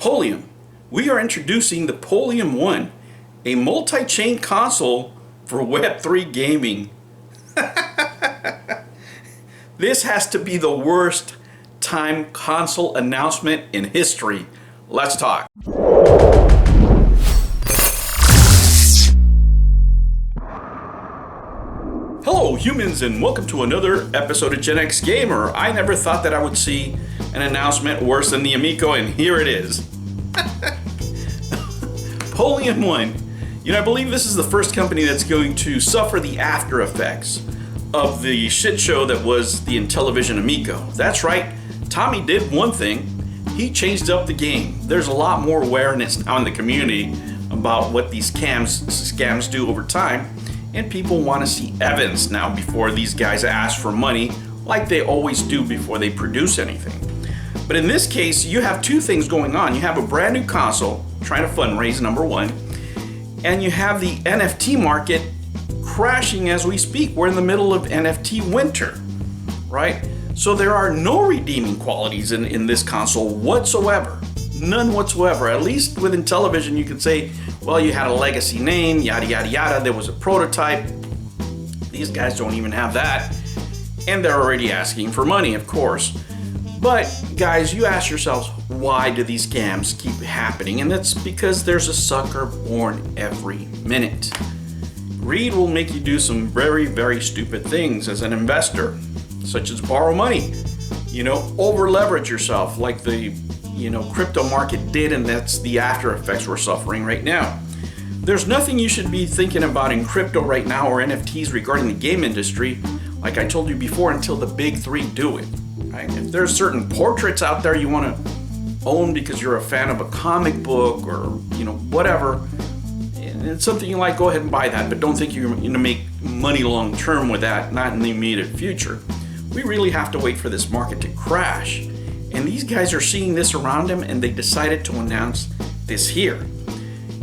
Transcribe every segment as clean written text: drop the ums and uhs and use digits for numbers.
Polium. We are introducing the Polium 1, a multi-chain console for Web3 gaming. This has to be the worst time console announcement in history. Let's talk. Hello humans, and welcome to another episode of Gen X Gamer. I never thought that I would see an announcement worse than the Amico, and here it is. Polium 1. You know, I believe this is the first company that's going to suffer the after effects of the shit show that was the Intellivision Amico. That's right, Tommy did one thing. He changed up the game. There's a lot more awareness now in the community about what these scams do over time, and people want to see evidence now before these guys ask for money like they always do before they produce anything. But in this case, you have two things going on. You have a brand new console trying to fundraise, number one, and you have the NFT market crashing as we speak. We're in the middle of NFT winter, right? So there are no redeeming qualities in this console whatsoever. None whatsoever. At least with Intellivision, you can say, well, you had a legacy name, yada, yada, yada. There was a prototype. These guys don't even have that. And they're already asking for money, of course. But guys, you ask yourselves, why do these scams keep happening? And that's because there's a sucker born every minute. Greed will make you do some very, very stupid things as an investor, such as borrow money, over leverage yourself like the crypto market did, and that's the after effects we're suffering right now. There's nothing you should be thinking about in crypto right now or NFTs regarding the game industry, like I told you before, until the big three do it. Right? If there's certain portraits out there you want to own because you're a fan of a comic book or whatever, and it's something you like, go ahead and buy that, but don't think you're going to make money long term with that, not in the immediate future. We really have to wait for this market to crash. And these guys are seeing this around them, and they decided to announce this here.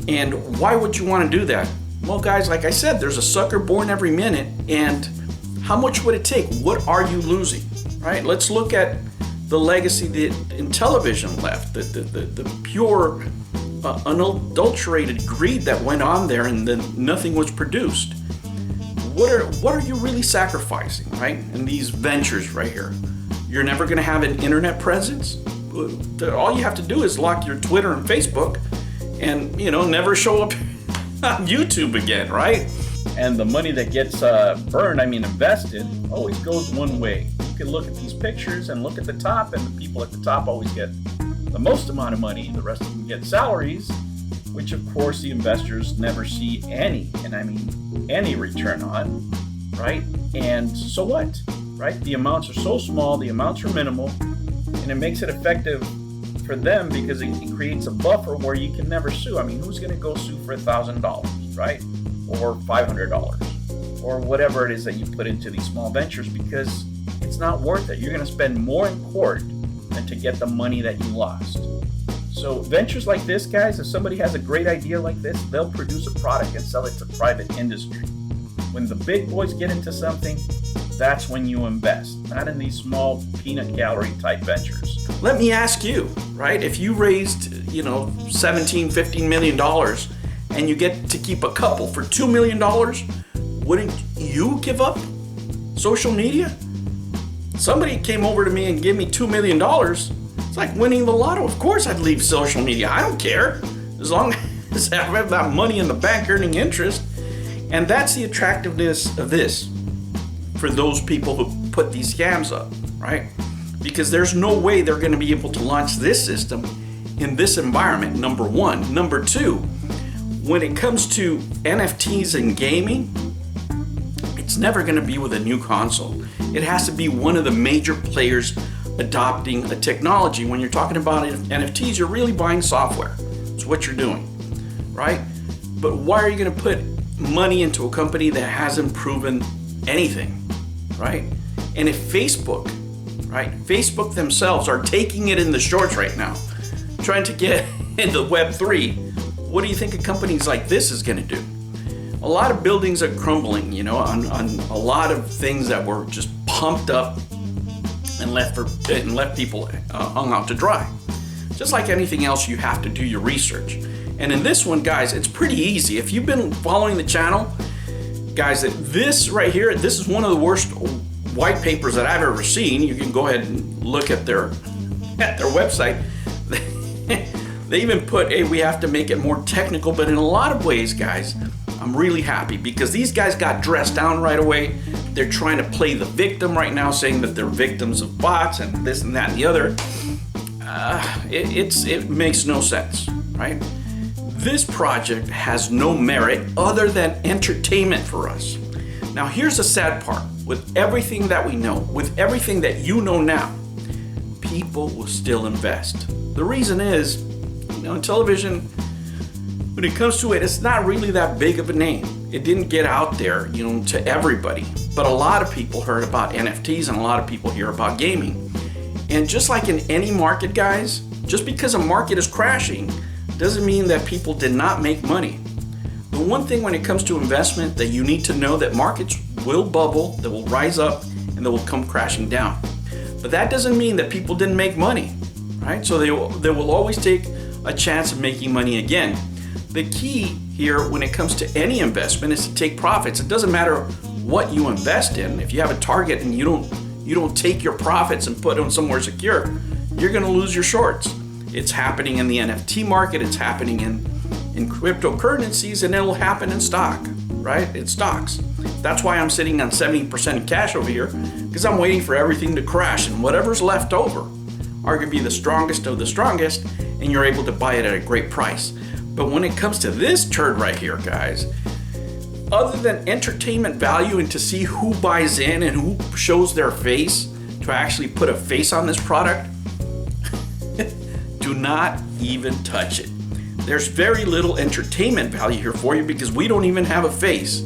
And why would you want to do that? Well, guys, like I said, there's a sucker born every minute, and how much would it take? What are you losing? Right? Let's look at the legacy that Intellivision left, the pure, unadulterated greed that went on there, and then nothing was produced. What are you really sacrificing, right? In these ventures right here. You're never going to have an internet presence. All you have to do is lock your Twitter and Facebook and, never show up on YouTube again, right? And the money that gets invested, always goes one way. You can look at these pictures and look at the top, and the people at the top always get the most amount of money. The rest of them get salaries, which of course the investors never see any return on, right? And so what? Right? The amounts are so small, the amounts are minimal, and it makes it effective for them because it creates a buffer where you can never sue. Who's going to go sue for $1,000, right? Or $500, or whatever it is that you put into these small ventures, because it's not worth it. You're going to spend more in court than to get the money that you lost. So ventures like this, guys, if somebody has a great idea like this, they'll produce a product and sell it to private industry. When the big boys get into something, that's when you invest, not in these small peanut gallery type ventures. Let me ask you, right? If you raised, $15 million and you get to keep a couple for $2 million, wouldn't you give up social media? Somebody came over to me and gave me $2 million. It's like winning the lotto. Of course I'd leave social media. I don't care. As long as I have that money in the bank earning interest. And that's the attractiveness of this for those people who put these scams up, right? Because there's no way they're going to be able to launch this system in this environment, number one. Number two, when it comes to NFTs and gaming, it's never going to be with a new console. It has to be one of the major players adopting a technology. When you're talking about NFTs, you're really buying software. It's what you're doing, right? But why are you going to put money into a company that hasn't proven anything, right? And if Facebook themselves are taking it in the shorts right now, trying to get into Web3, what do you think a company like this is going to do? A lot of buildings are crumbling, on a lot of things that were just pumped up and left people hung out to dry. Just like anything else, you have to do your research. And in this one, guys, it's pretty easy. If you've been following the channel, guys, this right here, this is one of the worst white papers that I've ever seen. You can go ahead and look at their website. They even put, hey, we have to make it more technical, but in a lot of ways, guys, I'm really happy because these guys got dressed down right away. They're trying to play the victim right now, saying that they're victims of bots and this and that and the other. It makes no sense, right? This project has no merit other than entertainment for us. Now, here's the sad part. With everything that we know, with everything that you know now, people will still invest. The reason is, in television, when it comes to it, it's not really that big of a name. It didn't get out there, to everybody. But a lot of people heard about NFTs and a lot of people hear about gaming. And just like in any market, guys, just because a market is crashing doesn't mean that people did not make money. The one thing when it comes to investment that you need to know that markets will bubble, they will rise up, and they will come crashing down. But that doesn't mean that people didn't make money, right? So they will always take a chance of making money again. The key here when it comes to any investment is to take profits. It doesn't matter what you invest in. If you have a target and you don't take your profits and put them somewhere secure, you're going to lose your shorts. It's happening in the NFT market, it's happening in cryptocurrencies, and it'll happen in stock, right? It's stocks. That's why I'm sitting on 70% in cash over here, because I'm waiting for everything to crash, and whatever's left over are going to be the strongest of the strongest, and you're able to buy it at a great price. But when it comes to this turd right here, guys, other than entertainment value and to see who buys in and who shows their face to actually put a face on this product, do not even touch it. There's very little entertainment value here for you because we don't even have a face.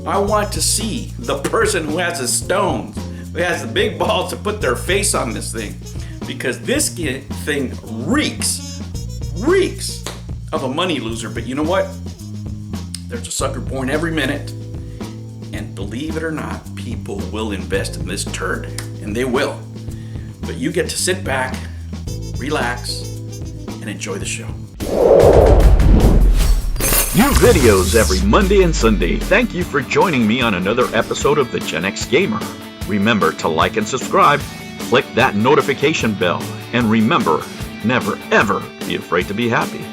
I want to see the person who has the stones, who has the big balls to put their face on this thing, because this thing reeks of a money loser. But you know what? There's a sucker born every minute, and believe it or not, people will invest in this turd, and they will. But you get to sit back, relax, and enjoy the show. New videos every Monday and Sunday. Thank you for joining me on another episode of the Gen X Gamer. Remember to like and subscribe, click that notification bell, and remember, never ever be afraid to be happy.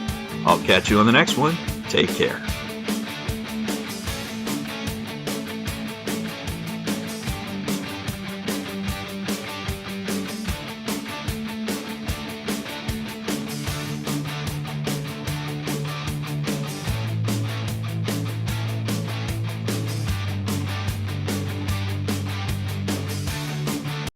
I'll catch you on the next one. Take care.